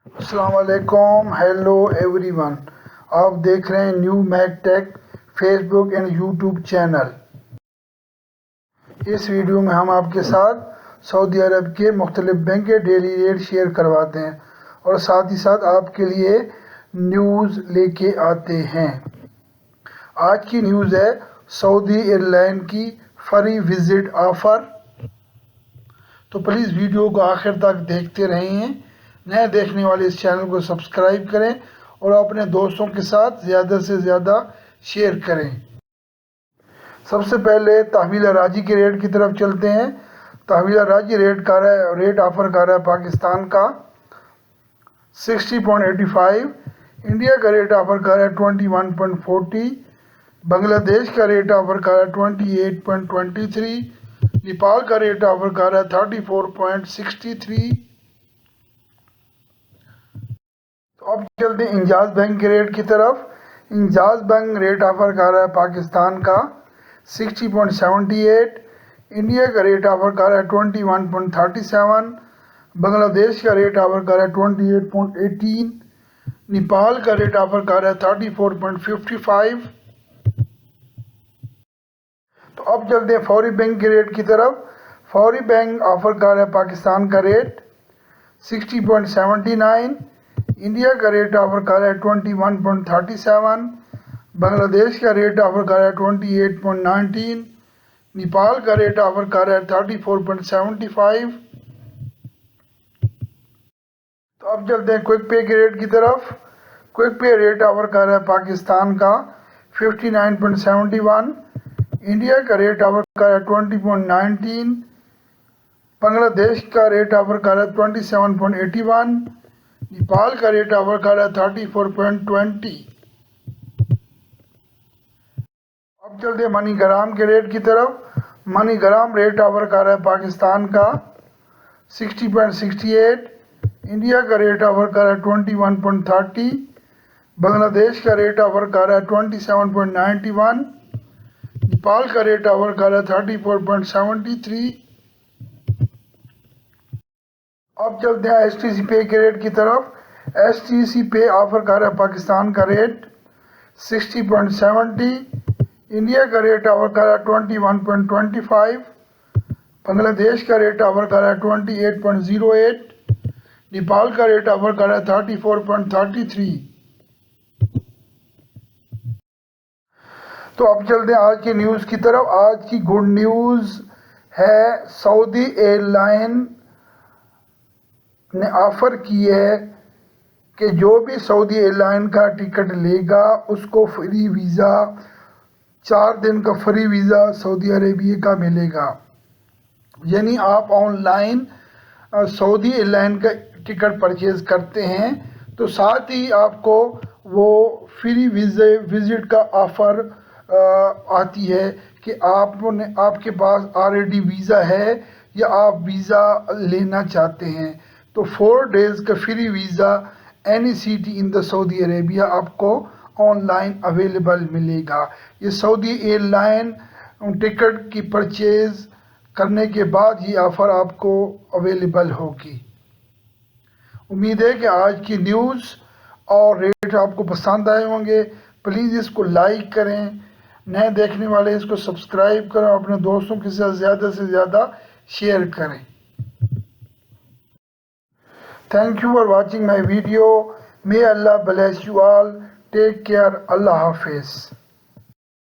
अस्सलाम वालेकुम, hello everyone. आप देख रहे हैं new Mac tech Facebook and YouTube channel. इस वीडियो में हम आपके साथ सऊदी अरब के मुख्तलिफ बैंक के डेली रेट शेयर करवाते हैं और साथ ही साथ आपके लिए न्यूज़ लेके आते हैं। आज की न्यूज़ है सऊदी एयरलाइन की फ्री विज़िट ऑफ़र। तो प्लीज़ वीडियो को आखिर तक देखते रहें। नए देखने वाले इस चैनल को सब्सक्राइब करें और अपने दोस्तों के साथ ज़्यादा से ज़्यादा शेयर करें। सबसे पहले तहवील राजी के रेट की तरफ चलते हैं। तहवील राजी रेट ऑफ़र कर रहा है पाकिस्तान का 60.85, इंडिया का रेट ऑफ़र कर रहा है 21.40, बांग्लादेश का रेट ऑफ़र कर रहा है 28.23, नेपाल का रेट ऑफ़र कर रहा है 34.63। तो अब चलते हैं इंजाज बैंक के रेट की तरफ। इंजाज बैंक रेट ऑफ़र कर रहा है पाकिस्तान का 60.78, इंडिया का रेट ऑफ़र कर रहा है 21.37, बांग्लादेश का रेट ऑफ़र कर रहा है 28.18, नेपाल का रेट ऑफ़र कर रहा है 34.55। तो अब चलते हैं फौरी बैंक के रेट की तरफ। फौरी बैंक ऑफ़र कर रहा है पाकिस्तान का रेट 60.79, इंडिया का रेट ऑफ़र कर रहा है 21.37, बांग्लादेश का रेट ऑफ़र कर रहा है 28.19, नेपाल का रेट ऑफ़र कर रहा है 34.75। तो अब चलते हैं क्विक पे के रेट की तरफ। क्विक पे रेट ऑफ़र कर रहा है पाकिस्तान का 59.71, इंडिया का रेट ऑफ़र कर रहा है 20.19, बांग्लादेश का रेट ऑफ़र कर रहा है 27.81, नेपाल का रेट ऑफ़र कर रहा है 34.20। अब चलते हैं मनीग्राम के रेट की तरफ। मनीग्राम रेट ऑफ़र कर रहा है पाकिस्तान का 60.68, इंडिया का रेट ऑफ़र कर रहा है 21.30, बांग्लादेश का रेट ऑफ़र कर रहा है 27.91, नेपाल का रेट ऑफ़र कर रहा है 34.73। अब चलते हैं STC पे के रेट की तरफ। STC पे ऑफ़र कर रहा है पाकिस्तान का रेट 60.70, इंडिया का रेट ऑफ़र कर रहा है 21.25, बांग्लादेश का रेट ऑफ़र कर रहा है 28.08, नेपाल का रेट ऑफ़र कर रहा है 34.33। तो अब चलते हैं आज की न्यूज़ की तरफ। आज की गुड न्यूज़ है सऊदी एयरलाइन ने ऑफ़र की है कि जो भी सऊदी एयरलाइन का टिकट लेगा उसको फ्री वीज़ा, 4 दिन का फ्री वीज़ा सऊदी अरेबिया का मिलेगा। यानी आप ऑनलाइन सऊदी एयरलाइन का टिकट परचेज़ करते हैं तो साथ ही आपको वो फ्री विज़िट का ऑफ़र आती है कि आपके पास ऑलरेडी वीज़ा है या आप वीज़ा लेना चाहते हैं तो 4 डेज़ का free visa any city in the Saudi Arabia आपको ऑनलाइन अवेलेबल मिलेगा। ये सऊदी एयरलाइन टिकट की परचेज़ करने के बाद ये ऑफ़र आपको अवेलेबल होगी। उम्मीद है कि आज की न्यूज़ और रेट आपको पसंद आए होंगे। प्लीज़ इसको लाइक करें, नए देखने वाले इसको सब्सक्राइब करें, अपने दोस्तों के साथ ज़्यादा से ज़्यादा शेयर करें। Thank you for watching my video. May Allah bless you all. Take care. Allah Hafiz.